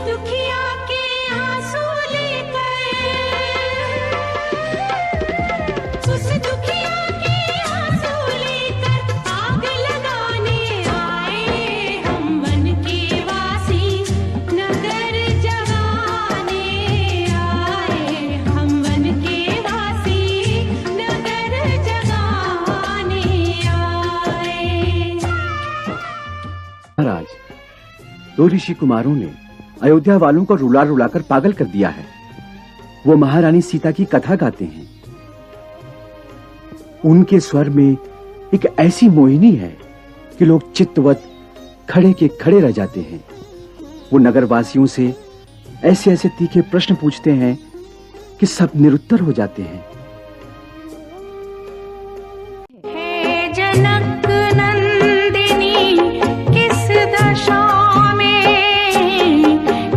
दुखिया के आंसू लेकर, उस दुखिया के आंसू लेकर आग लगाने आए हम वन के वासी, नगर जगाने आए हम वन के वासी, नगर जगाने आए। महाराज, दो ऋषि कुमारों ने अयोध्या वालों को रुला रुलाकर पागल कर दिया है। वो महारानी सीता की कथा गाते हैं। उनके स्वर में एक ऐसी मोहिनी है कि लोग चित्तवत खड़े के खड़े रह जाते हैं। वो नगरवासियों से ऐसे ऐसे तीखे प्रश्न पूछते हैं कि सब निरुत्तर हो जाते हैं। हे जनक नंदिनी किस दशा में,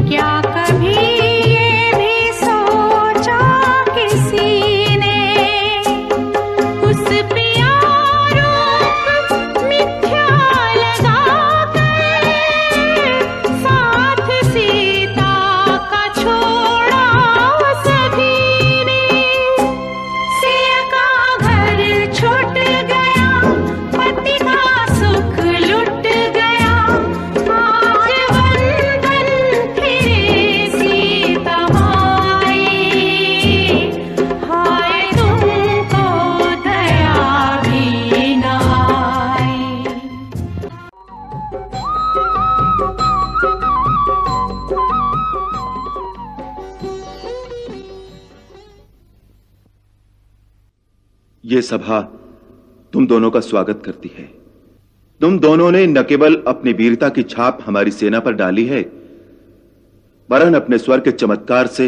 क्या कभी ये भी सोचा किसी ने, उस पिया रूप मिथ्या लगाकर साथ सीता का छोड़ा सभी ने। सिया का घर छूट गया, पति का सुख लुट गया, आज बंधन फिरे सीता माई, हाय तुमको दया भी न आई। ये सभा तुम दोनों का स्वागत करती है। तुम दोनों ने न केवल अपनी वीरता की छाप हमारी सेना पर डाली है, वरन अपने स्वर के चमत्कार से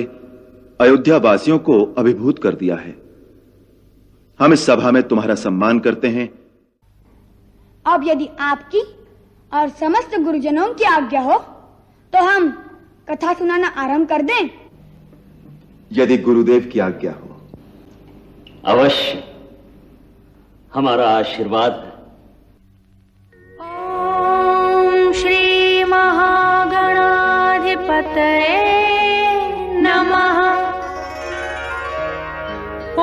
अयोध्या वासियों को अभिभूत कर दिया है। हम इस सभा में तुम्हारा सम्मान करते हैं। अब यदि आपकी और समस्त गुरुजनों की आज्ञा हो तो हम कथा सुनाना आरंभ कर दें। यदि गुरुदेव की आज्ञा हो। अवश्य, हमारा आशीर्वाद है। ओम श्री महागणाधिपतये नमः।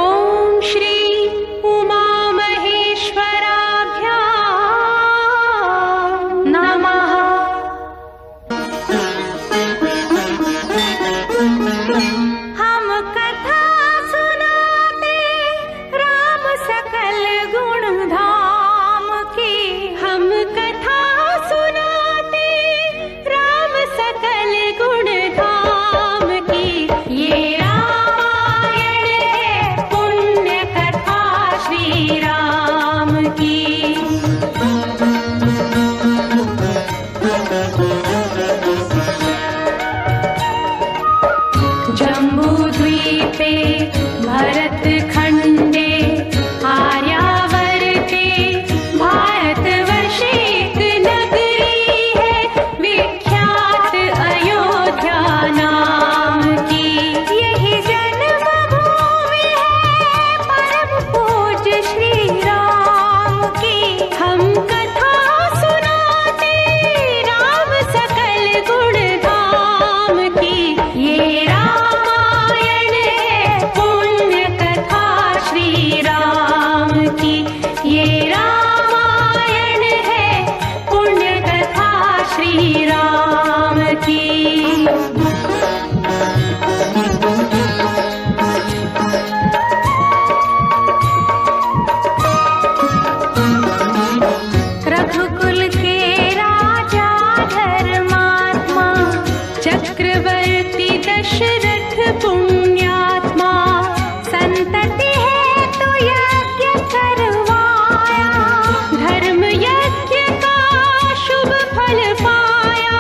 ओम श्री उमा महेश्वराभ्यां नमः। हम कथा सुनाते राम सकल गुण धाम की, हम कथा सुनाते राम सकल गुण धाम की। ये रामायण है पुण्य कथा श्री राम की। जम्बूद्वीपे भरत खंडे आर्यावर्ते भारतवर्षे एक नगरी है विख्यात अयोध्या नाम की। यही जन्मभूमि है परम पूज्य श्री राम की। हम कथा सुनाते राम सकल गुण धाम की। ये रामायण है पुण्य कथा श्री राम की। ये रामायण है पुण्य कथा श्री राम की। रघुकुल के राजा धर्मात्मा, चक्रवर्ती दशरथ पुण्यात्मा, संतति है तो यज्ञ करवाया, धर्म यज्ञ का शुभ फल पाया।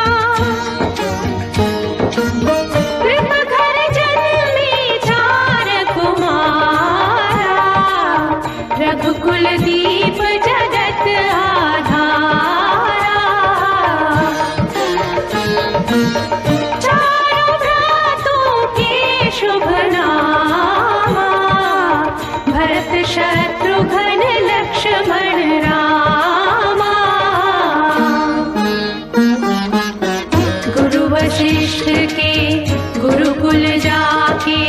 कृप घर जन्मी चार कुमारा, रघुकुल दीप जगत आधारा। चारों के गुरुकुल जाके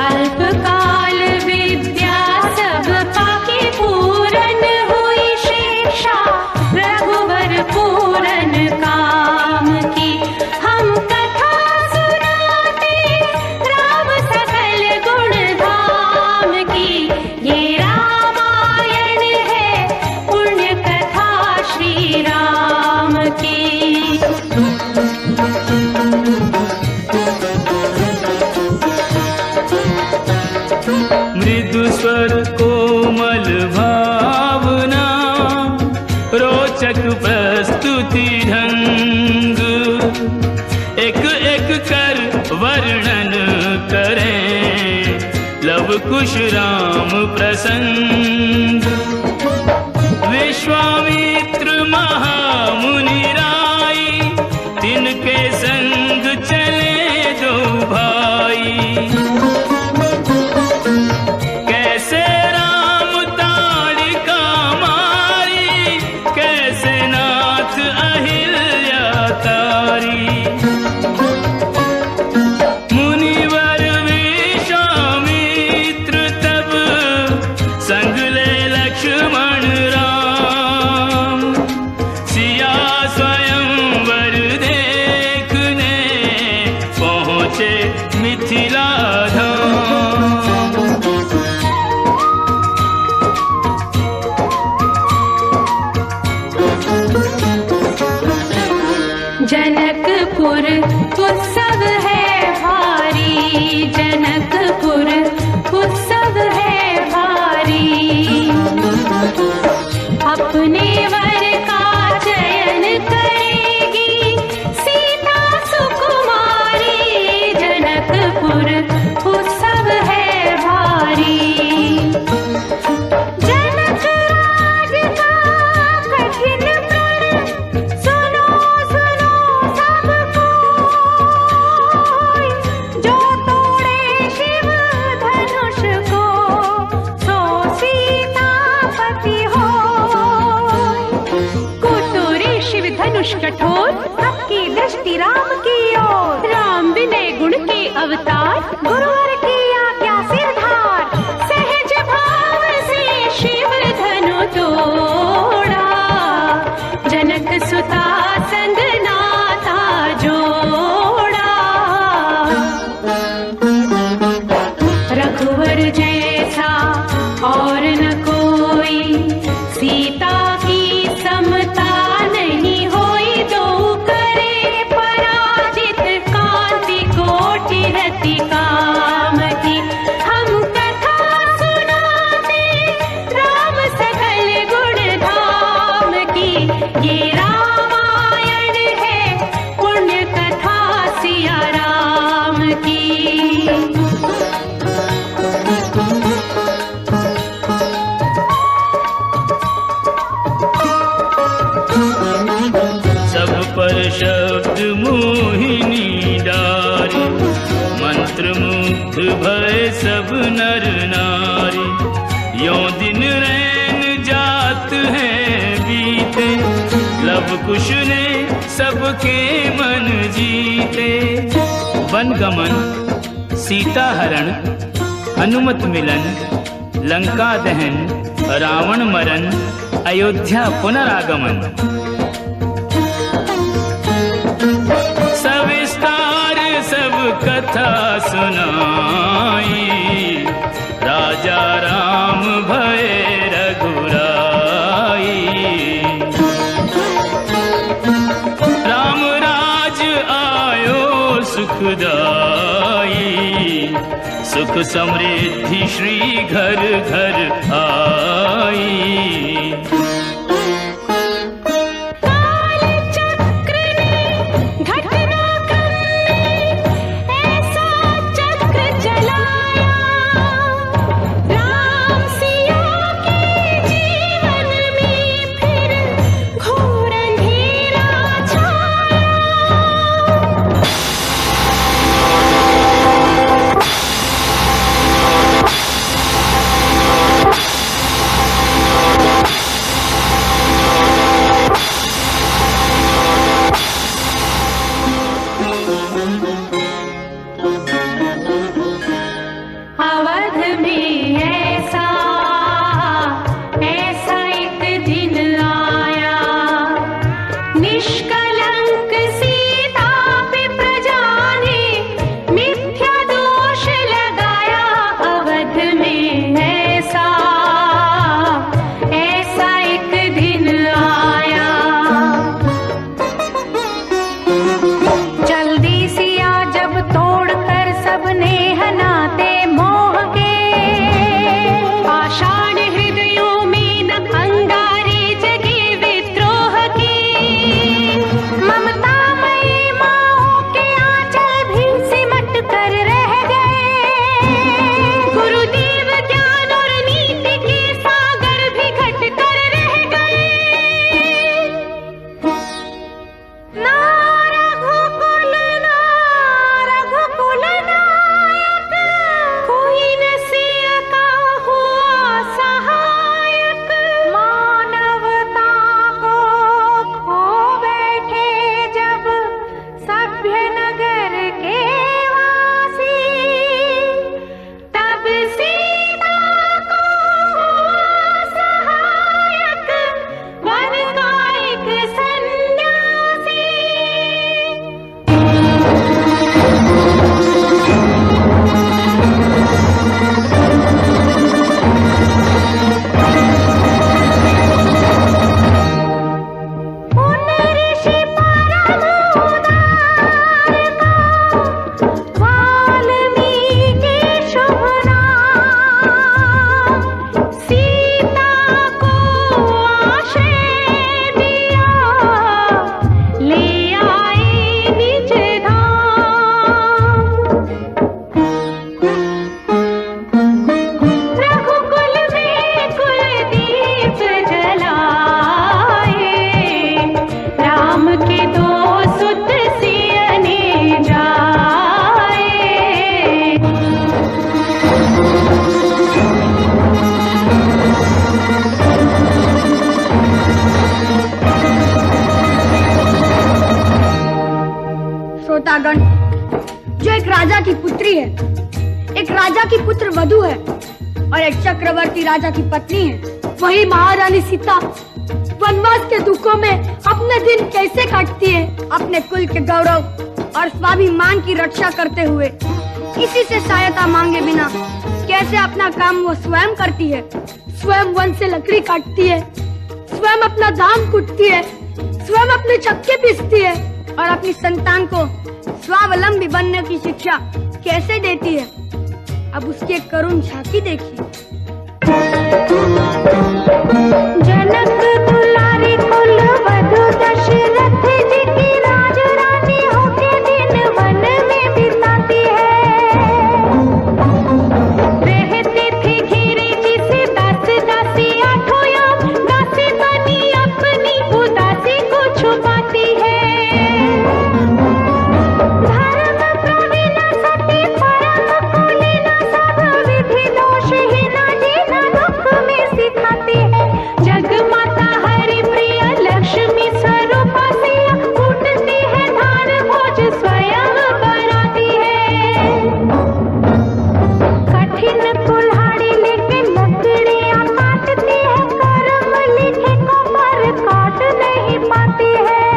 अल्पकाल विद्या सब पाके पूरन हुई शिक्षा रघुवर पूरन काम की। हम कथा सुनाते राम सकल गुण धाम की। ये रामायण है पुण्य कथा श्री राम की। मृदु स्वर कोमल भावना रोचक प्रस्तुति ढंग एक एक कर वर्णन करें लव कुश राम प्रसंग। विश्वामित्र महामुनि राई तिनके संग चले दो भाई। कैसे राम ताड़िका मारी कैसे नाथ अहिल्या तारी। मुनिवर विश्वामित्र तब संग ले लक्ष्मण राम। सिया स्वयंवर देखने पहुँचे मिथिला धाम। जनकपुर उत्सव है भारी। जनकपुर उत्सव है भारी। अपने वर का चयन करेगी सीता सुकुमारी। जनकपुर उत्सव है भारी। जनक राज का कठिन प्रण सुनो सुनो सब कोई। जो तोड़े शिव धनुष को सो सीतापति होय। कुतुरी शिव धनुष कठोर सबकी दृष्टि राम की ओर। राम विनय गुण के अवतार गुरुवर की आज्ञा सिरधार। सहज भाव से शिव धनु तोड़ा। जनक सुता संग नाता जोड़ा। रघुवर जैसा और न कोई सीता की समता नहीं होई। दो करे पराजित कांति कोटि रति काम की। हम कथा सुनाते राम सकल गुण धाम की। ये रामायण है पुण्य कथा सिया राम की। सब पर शब्द मोहिनी डारी मंत्र मुग्ध भय सब नर नारी। यों दिन रैन जात है बीते लव कुश ने सबके मन जीते। वन गमन सीता हरण हनुमत मिलन लंका दहन रावण मरण अयोध्या पुनरागमन। सविस्तार सब कथा सुनाई राजा राम भय रघुराई। राम राज आयो सुखदाई सुख समृद्धि श्री घर घर आई। काल चक्र ने घटनाक्रम में ऐसा चक्र चलाया। राम सिया के जीवन में फिर घोर अंधेरा छाया। एक राजा की पुत्री है, एक राजा की पुत्र वधू है और एक चक्रवर्ती राजा की पत्नी है। वही महारानी सीता वनवास के दुखों में अपने दिन कैसे काटती है? अपने कुल के गौरव और स्वाभिमान की रक्षा करते हुए, किसी से सहायता मांगे बिना कैसे अपना काम वो स्वयं करती है। स्वयं वन से लकड़ी काटती है, स्वयं अपना धान कूटती है, स्वयं अपने चक्के पीसती है और अपनी संतान को स्वावलंबी बनने की शिक्षा कैसे देती है। अब उसकी करुण झांकी देखिए। जनक दुलारी कुल वधु दशरथ जी की राज रानी होके दिन वन में बिताती है। रहती थी घिरी जिसे दास दासी आठों याम, दासी बनी अपनी उदासी को छुपाती है। धर्म प्रवीण सती परम कुलीन सब विधि दोषहीन जीना दुख में सिखाती है। जग माता हरि प्रिय लक्ष्मी स्वरूपा सिया, कूटती है धान भोज स्वयं बनाती है। कठिन कुल्हाड़ी लेके लकड़ियां काटती है, कर्म लिखे को पर काट नहीं पाती है।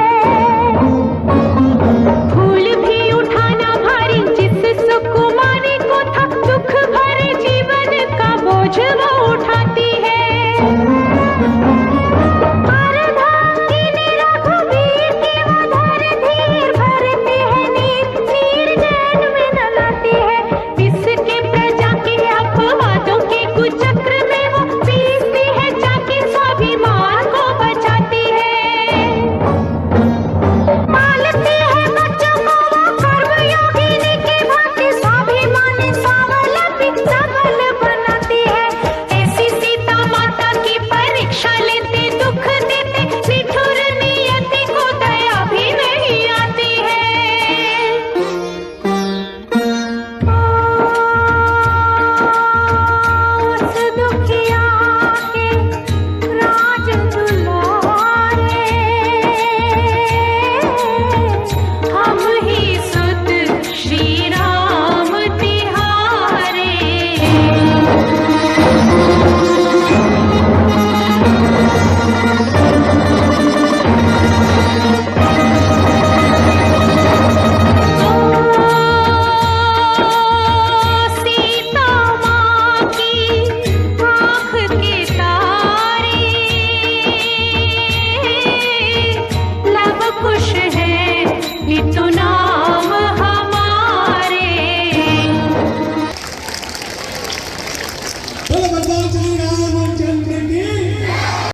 फूल भी उठाना भारी जिस सुकुमारी को था, दुख भरे जीवन का बोझ वो उठाती है। अर्धांगिनी रघुवीर की मधुर धीर भरती है नीर, नीर जैन में न लाती है। इसके प्रजा के अपवादों के कुचक्र में वो पीसती है, जाके स्वाभिमान को बचाती है। पालती है बच्चों को वो कर्मयोगिनी के भांति, स्वाभिमानी स्वावलंबी सबल बनाती है। ऐसी सीता माता की परीक्षा लेते, दुख देते, निठुर नियति को दया भी नहीं आती है। उस दुखिया के राज दुलारे, हम ही सुत श्री राम तिहारे। सीता माँ की आँख के तारे, लब खुश है नितु नाम हमारे। बोलो भगवान श्री राम